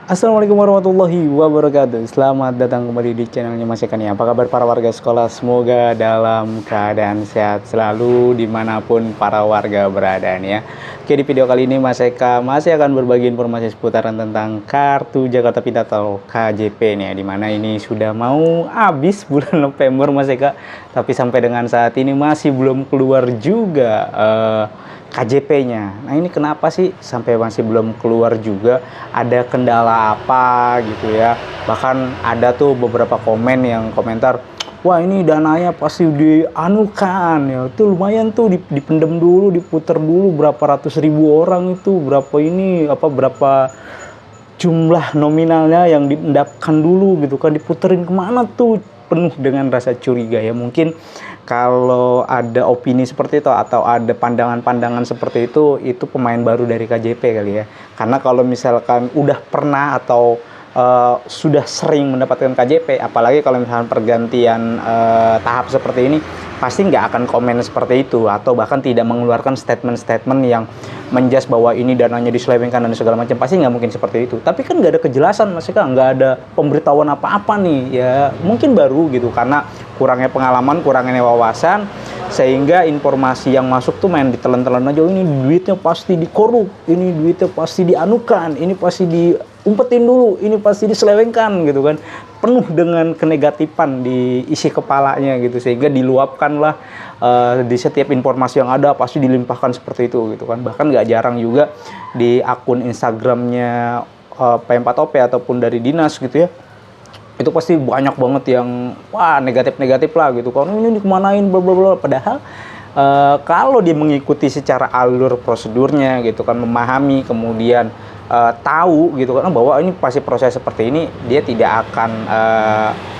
Assalamualaikum warahmatullahi wabarakatuh. Selamat datang kembali di channelnya Mas Eka nih. Apa kabar para warga sekolah? Semoga dalam keadaan sehat selalu dimanapun para warga berada nih ya. Oke, di video kali ini Mas Eka masih akan berbagi informasi seputaran tentang Kartu Jakarta Pintar atau KJP nih ya. Dimana ini sudah mau habis bulan November Mas Eka, tapi sampai dengan saat ini masih belum keluar juga KJP-nya. Nah, ini kenapa sih sampai masih belum keluar juga? Ada kendala apa gitu ya? Bahkan ada tuh beberapa komen yang komentar, wah ini dananya pasti dianukan ya. Itu lumayan tuh dipendam dulu, diputer dulu berapa ratus ribu orang itu, berapa jumlah nominalnya yang diendapkan dulu gitu kan, diputerin kemana tuh, penuh dengan rasa curiga ya. Mungkin kalau ada opini seperti itu atau ada pandangan-pandangan seperti itu pemain baru dari KJP kali ya. Karena kalau misalkan udah pernah atau sudah sering mendapatkan KJP, apalagi kalau misalkan pergantian tahap seperti ini, pasti nggak akan komen seperti itu atau bahkan tidak mengeluarkan statement-statement yang menjas bahwa ini dananya diselewengkan dan segala macam. Pasti nggak mungkin seperti itu. Tapi kan nggak ada kejelasan, maksudnya nggak ada pemberitahuan apa-apa nih ya. Mungkin baru gitu karena kurangnya pengalaman, kurangnya wawasan, sehingga informasi yang masuk tuh main ditelan-telan aja. Ini duitnya pasti dikorup, ini duitnya pasti dianukan, ini pasti diumpetin dulu, ini pasti diselewengkan gitu kan. Penuh dengan kenegatifan di isi kepalanya gitu, sehingga diluapkanlah di setiap informasi yang ada pasti dilimpahkan seperti itu gitu kan. Bahkan nggak jarang juga di akun Instagramnya P4OP ataupun dari dinas gitu ya, itu pasti banyak banget yang wah negatif lah gitu kan, ini dikemanain bla bla bla. Padahal kalau dia mengikuti secara alur prosedurnya gitu kan, memahami kemudian tahu gitu kan bahwa ini pasti proses seperti ini, dia tidak akan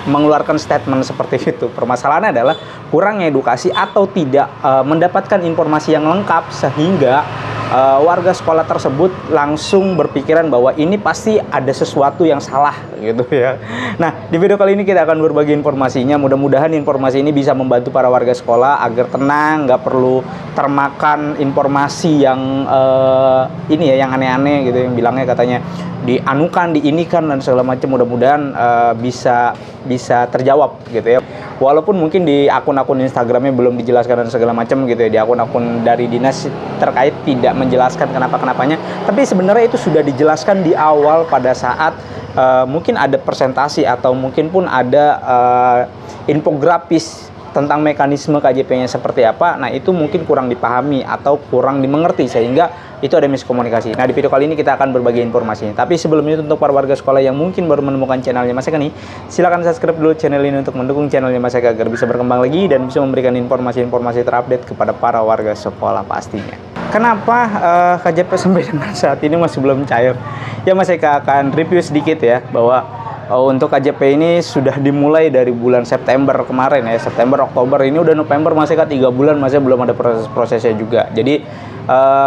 mengeluarkan statement seperti itu. Permasalahannya adalah kurangnya edukasi atau tidak mendapatkan informasi yang lengkap, sehingga warga sekolah tersebut langsung berpikiran bahwa ini pasti ada sesuatu yang salah gitu ya. Nah, di video kali ini kita akan berbagi informasinya. Mudah-mudahan informasi ini bisa membantu para warga sekolah agar tenang, nggak perlu termakan informasi yang ini ya, yang aneh-aneh gitu, yang bilangnya katanya dianukan, diinikan dan segala macam. Mudah-mudahan bisa terjawab gitu ya. Walaupun mungkin di akun-akun Instagramnya belum dijelaskan dan segala macam gitu ya, di akun-akun dari dinas terkait tidak menjelaskan kenapa-kenapanya, tapi sebenarnya itu sudah dijelaskan di awal pada saat mungkin ada presentasi atau mungkin pun ada infografis tentang mekanisme KJP-nya seperti apa. Nah, itu mungkin kurang dipahami atau kurang dimengerti, sehingga itu ada miskomunikasi. Nah, di video kali ini kita akan berbagi informasinya. Tapi sebelum itu, untuk para warga sekolah yang mungkin baru menemukan channelnya Mas Eka nih, silahkan subscribe dulu channel ini untuk mendukung channelnya Mas Eka agar bisa berkembang lagi dan bisa memberikan informasi-informasi terupdate kepada para warga sekolah pastinya. Kenapa KJP sampai dengan saat ini masih belum cair? Ya, Mas Eka akan review sedikit ya, bahwa untuk KJP ini sudah dimulai dari bulan September kemarin ya, September, Oktober, ini udah November, masih 3 bulan masih belum ada prosesnya juga. Jadi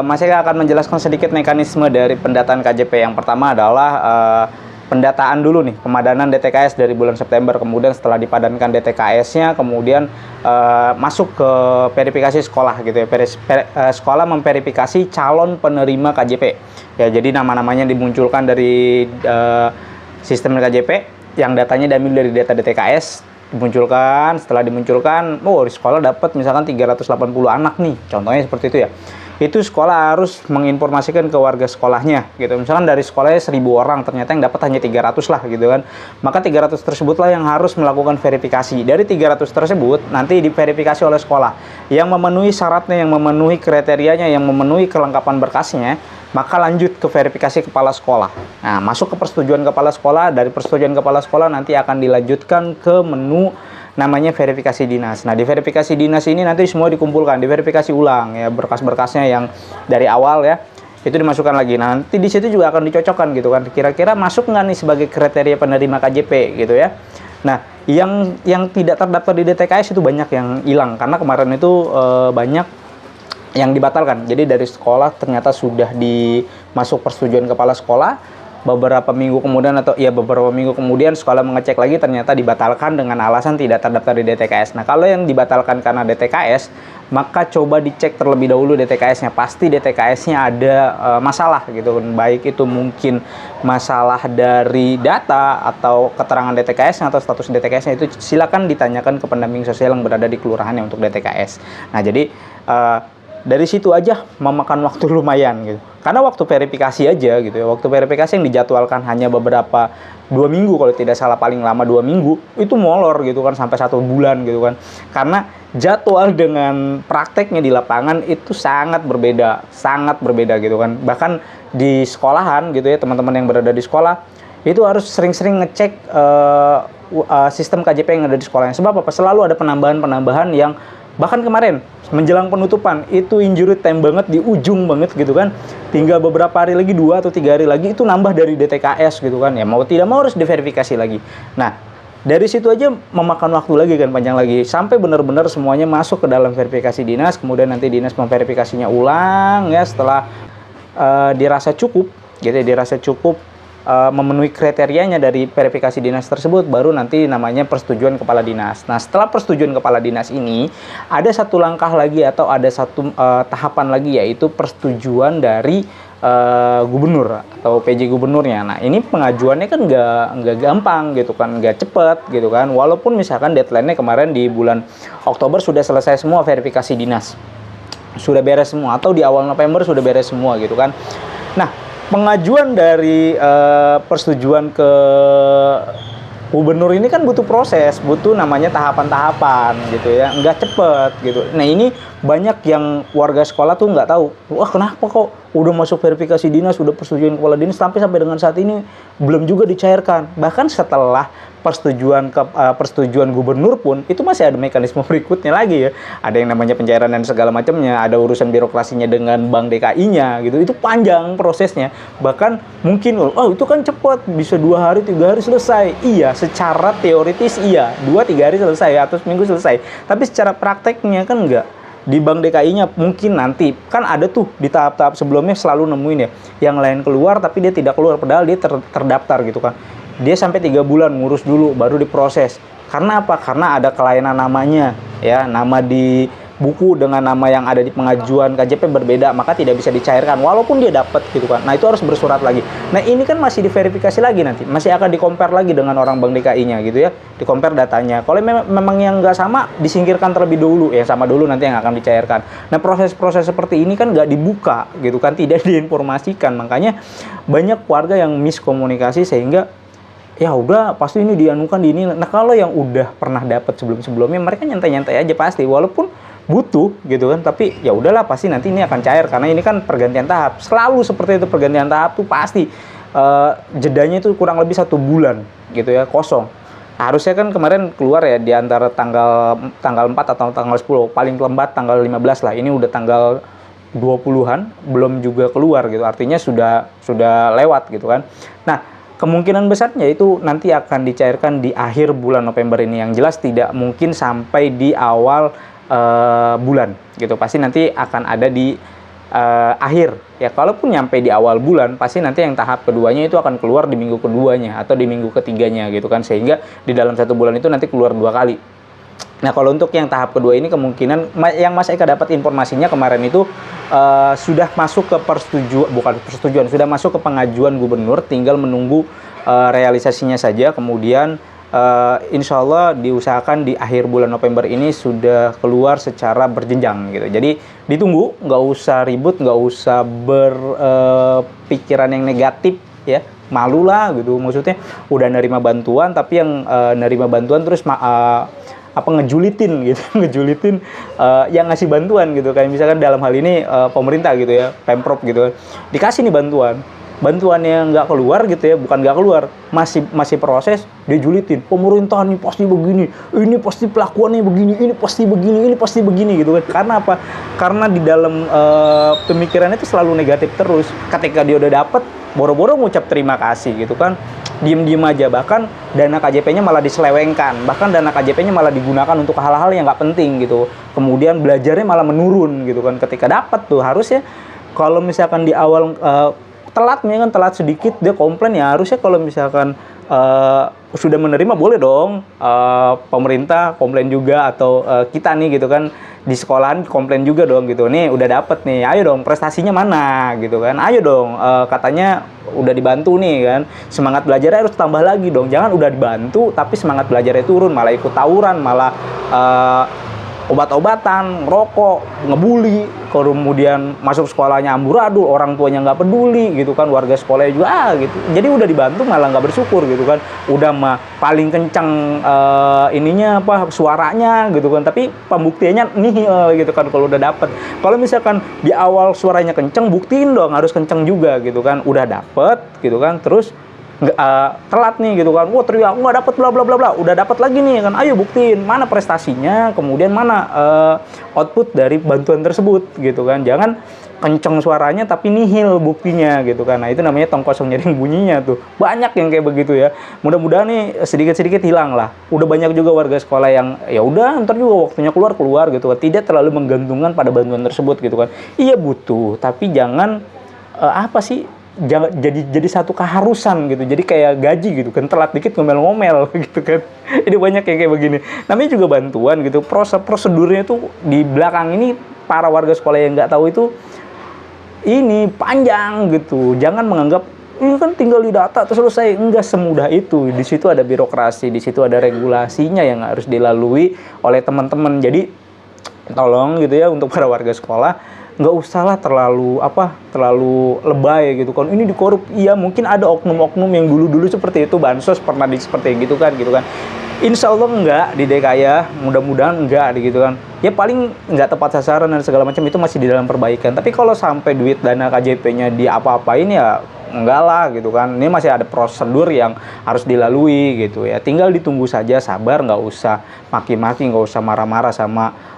Mas Eka akan menjelaskan sedikit mekanisme dari pendataan KJP. Yang pertama adalah pendataan dulu nih, pemadanan DTKS dari bulan September, kemudian setelah dipadankan DTKS-nya, kemudian masuk ke verifikasi sekolah gitu ya. Sekolah memverifikasi calon penerima KJP. Ya, jadi nama-namanya dimunculkan dari sistem KJP yang datanya diambil dari data DTKS, dimunculkan. Setelah dimunculkan, di sekolah dapat misalkan 380 anak nih, contohnya seperti itu ya. Itu sekolah harus menginformasikan ke warga sekolahnya gitu. Misalkan dari sekolahnya 1000 orang, ternyata yang dapat hanya 300 lah gitu kan. Maka 300 tersebutlah yang harus melakukan verifikasi. Dari 300 tersebut nanti diverifikasi oleh sekolah. Yang memenuhi syaratnya, yang memenuhi kriterianya, yang memenuhi kelengkapan berkasnya, maka lanjut ke verifikasi kepala sekolah. Nah, masuk ke persetujuan kepala sekolah. Dari persetujuan kepala sekolah nanti akan dilanjutkan ke menu namanya verifikasi dinas. Nah, di verifikasi dinas ini nanti semua dikumpulkan, diverifikasi ulang ya, berkas-berkasnya yang dari awal ya, itu dimasukkan lagi. Nanti di situ juga akan dicocokkan gitu kan, kira-kira masuk nggak nih sebagai kriteria penerima KJP gitu ya. Nah, yang tidak terdaftar di DTKS itu banyak yang hilang karena kemarin itu banyak yang dibatalkan. Jadi dari sekolah ternyata sudah dimasuk persetujuan kepala sekolah, beberapa minggu kemudian atau ya beberapa minggu kemudian sekolah mengecek lagi ternyata dibatalkan dengan alasan tidak terdaftar di DTKS. Nah, kalau yang dibatalkan karena DTKS, maka coba dicek terlebih dahulu DTKS-nya. Pasti DTKS-nya ada masalah gitu kan. Baik itu mungkin masalah dari data atau keterangan DTKS-nya atau status DTKS-nya, itu silakan ditanyakan ke pendamping sosial yang berada di kelurahannya untuk DTKS. Nah, jadi dari situ aja memakan waktu lumayan gitu. Karena waktu verifikasi aja gitu ya. Waktu verifikasi yang dijadwalkan hanya beberapa 2 minggu kalau tidak salah, paling lama 2 minggu, itu molor gitu kan sampai 1 bulan gitu kan. Karena jadwal dengan prakteknya di lapangan itu sangat berbeda gitu kan. Bahkan di sekolahan gitu ya, teman-teman yang berada di sekolah itu harus sering-sering ngecek sistem KJP yang ada di sekolahnya. Sebab apa? Selalu ada penambahan-penambahan yang bahkan kemarin menjelang penutupan itu injury time banget, di ujung banget gitu kan, tinggal beberapa hari lagi, 2 atau 3 hari lagi itu nambah dari DTKS gitu kan, ya mau tidak mau harus diverifikasi lagi. Nah, dari situ aja memakan waktu lagi kan, panjang lagi, sampai benar-benar semuanya masuk ke dalam verifikasi dinas, kemudian nanti dinas memverifikasinya ulang ya, setelah dirasa cukup gitu ya, dirasa cukup memenuhi kriterianya dari verifikasi dinas tersebut, baru nanti namanya persetujuan kepala dinas. Nah, setelah persetujuan kepala dinas ini, ada satu langkah lagi atau ada satu tahapan lagi, yaitu persetujuan dari gubernur atau PJ gubernurnya. Nah, ini pengajuannya kan nggak gampang gitu kan, nggak cepet gitu kan. Walaupun misalkan deadline-nya kemarin di bulan Oktober sudah selesai semua verifikasi dinas, sudah beres semua, atau di awal November sudah beres semua gitu kan. Nah, pengajuan dari persetujuan ke gubernur ini kan butuh proses, butuh namanya tahapan-tahapan gitu ya, nggak cepet gitu. Nah, ini banyak yang warga sekolah tuh nggak tahu, wah kenapa kok udah masuk verifikasi dinas, udah persetujuan kepala dinas, sampai dengan saat ini belum juga dicairkan. Bahkan setelah persetujuan gubernur pun itu masih ada mekanisme berikutnya lagi ya. Ada yang namanya pencairan dan segala macamnya, ada urusan birokrasinya dengan Bank DKI-nya gitu. Itu panjang prosesnya. Bahkan mungkin itu kan cepat, bisa 2 hari 3 hari selesai. Iya, secara teoritis iya, 2-3 hari selesai atau seminggu selesai. Tapi secara prakteknya kan enggak. Di Bank DKI-nya mungkin nanti kan ada tuh di tahap-tahap sebelumnya selalu nemuin ya, yang lain keluar tapi dia tidak keluar padahal dia terdaftar gitu kan. Dia sampai 3 bulan ngurus dulu baru diproses. Karena apa? Karena ada kelainan namanya ya, nama di buku dengan nama yang ada di pengajuan KJP berbeda, maka tidak bisa dicairkan walaupun dia dapat gitu kan. Nah, itu harus bersurat lagi. Nah, ini kan masih diverifikasi lagi, nanti masih akan di-compare lagi dengan orang Bank DKI-nya gitu ya, di-compare datanya. Kalau memang yang nggak sama, disingkirkan terlebih dulu, yang sama dulu nanti yang akan dicairkan. Nah, proses-proses seperti ini kan nggak dibuka gitu kan, tidak diinformasikan. Makanya banyak warga yang miskomunikasi sehingga ya udah pasti ini dianukan di ini. Nah, kalau yang udah pernah dapat sebelum-sebelumnya, mereka nyantai-nyantai aja pasti, walaupun butuh gitu kan, tapi ya udahlah pasti nanti ini akan cair karena ini kan pergantian tahap. Selalu seperti itu, pergantian tahap tuh pasti jedanya itu kurang lebih 1 bulan gitu ya, kosong. Harusnya kan kemarin keluar ya di antara tanggal 4 atau tanggal 10, paling lambat tanggal 15 lah. Ini udah tanggal 20-an belum juga keluar gitu. Artinya sudah lewat gitu kan. Nah, kemungkinan besarnya itu nanti akan dicairkan di akhir bulan November ini. Yang jelas tidak mungkin sampai di awal bulan gitu. Pasti nanti akan ada di akhir ya. Kalaupun nyampe di awal bulan, pasti nanti yang tahap keduanya itu akan keluar di minggu keduanya atau di minggu ketiganya gitu kan, sehingga di dalam 1 bulan itu nanti keluar 2 kali. Nah, kalau untuk yang tahap kedua ini kemungkinan yang Mas Eka dapat informasinya kemarin itu sudah masuk ke persetujuan, sudah masuk ke pengajuan gubernur, tinggal menunggu realisasinya saja. Kemudian insya Allah diusahakan di akhir bulan November ini sudah keluar secara berjenjang gitu. Jadi ditunggu, nggak usah ribut, nggak usah berpikiran yang negatif ya, malu lah gitu. Maksudnya udah nerima bantuan tapi yang nerima bantuan terus ngejulitin gitu, ngejulitin yang ngasih bantuan gitu. Kayak misalkan dalam hal ini pemerintah gitu ya, Pemprov gitu, dikasih nih bantuannya nggak keluar gitu ya, bukan nggak keluar, masih proses, dia julitin, pemerintah ini pasti begini, ini pasti pelakuannya begini, ini pasti begini gitu kan. Karena apa? Karena di dalam pemikirannya itu selalu negatif terus. Ketika dia udah dapet, boro-boro ngucap terima kasih gitu kan, diem-diem aja. Bahkan dana KJP-nya malah diselewengkan, bahkan dana KJP-nya malah digunakan untuk hal-hal yang nggak penting gitu. Kemudian belajarnya malah menurun gitu kan. Ketika dapat tuh harusnya kalau misalkan di awal telat nih kan, telat sedikit dia komplain, ya harusnya kalau misalkan sudah menerima boleh dong pemerintah komplain juga, atau kita nih gitu kan di sekolahan komplain juga dong gitu, nih udah dapet nih, ayo dong prestasinya mana gitu kan, ayo dong katanya udah dibantu nih kan, semangat belajarnya harus tambah lagi dong, jangan udah dibantu tapi semangat belajarnya turun, malah ikut tawuran, malah obat-obatan, ngerokok, ngebully, kemudian masuk sekolahnya amburadul, orang tuanya nggak peduli gitu kan, warga sekolahnya juga gitu. Jadi udah dibantu malah nggak bersyukur gitu kan, udah mah paling kencang ininya apa suaranya gitu kan, tapi pembuktiannya nihil gitu kan kalau udah dapet. Kalau misalkan di awal suaranya kencang, buktiin dong harus kencang juga gitu kan, udah dapet gitu kan, terus telat nih gitu kan, wah teriak nggak dapet bla bla bla bla, udah dapet lagi nih kan, ayo buktiin mana prestasinya, kemudian mana output dari bantuan tersebut gitu kan, jangan kenceng suaranya tapi nihil buktinya gitu kan. Nah itu namanya tong kosong nyaring bunyinya tuh, banyak yang kayak begitu ya. Mudah-mudahan nih sedikit-sedikit hilang lah. Udah banyak juga warga sekolah yang ya udah ntar juga waktunya keluar gitu kan, tidak terlalu menggantungkan pada bantuan tersebut gitu kan. Iya butuh, tapi jangan apa sih, jangan jadi satu keharusan gitu, jadi kayak gaji gitu kan, telat dikit ngomel-ngomel gitu kan. Ini banyak yang kayak begini, namanya juga bantuan gitu, prosedurnya tuh di belakang ini para warga sekolah yang nggak tahu itu ini panjang gitu. Jangan menganggap ini kan tinggal di data terus selesai, enggak semudah itu. Di situ ada birokrasi, di situ ada regulasinya yang harus dilalui oleh teman-teman. Jadi tolong gitu ya untuk para warga sekolah, nggak usahlah terlalu lebay gitu kan, ini dikorup. Iya mungkin ada oknum-oknum yang dulu seperti itu, bansos pernah seperti gitu kan. Insya Allah enggak di DKI ya, mudah-mudahan enggak gitu kan. Ya paling enggak tepat sasaran dan segala macam itu masih di dalam perbaikan. Tapi kalau sampai duit dana KJP-nya di apa-apain ya enggak lah gitu kan. Ini masih ada prosedur yang harus dilalui gitu ya. Tinggal ditunggu saja, sabar, nggak usah maki-maki, nggak usah marah-marah sama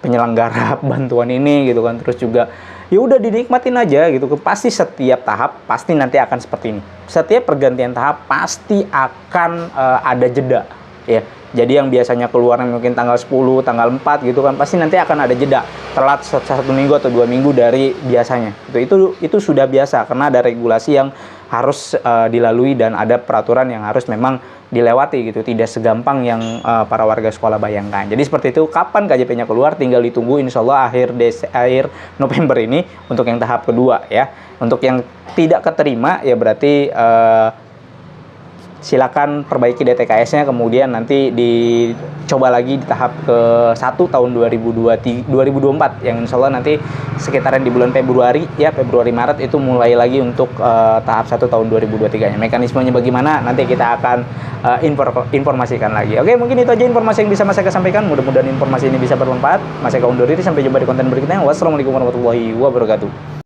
penyelenggara bantuan ini gitu kan. Terus juga ya udah dinikmatin aja gitu. Pasti setiap tahap pasti nanti akan seperti ini. Setiap pergantian tahap pasti akan ada jeda ya. Jadi yang biasanya keluarnya mungkin tanggal 10, tanggal 4 gitu kan, pasti nanti akan ada jeda, telat 1 minggu atau 2 minggu dari biasanya. Itu sudah biasa karena ada regulasi yang harus dilalui dan ada peraturan yang harus memang dilewati gitu. Tidak segampang yang para warga sekolah bayangkan. Jadi seperti itu, kapan KJP-nya keluar tinggal ditunggu, insya Allah akhir November ini untuk yang tahap kedua ya. Untuk yang tidak keterima ya berarti silakan perbaiki DTKS-nya, kemudian nanti dicoba lagi di tahap ke-1 tahun 2024 yang insya Allah nanti sekitaran di bulan Februari ya, Februari-Maret itu mulai lagi untuk tahap 1 tahun 2023-nya. Mekanismenya bagaimana nanti kita akan informasikan lagi. Oke, mungkin itu aja informasi yang bisa Mas Eka sampaikan. Mudah-mudahan informasi ini bisa bermanfaat. Mas Eka undur diri, sampai jumpa di konten berikutnya. Wassalamualaikum warahmatullahi wabarakatuh.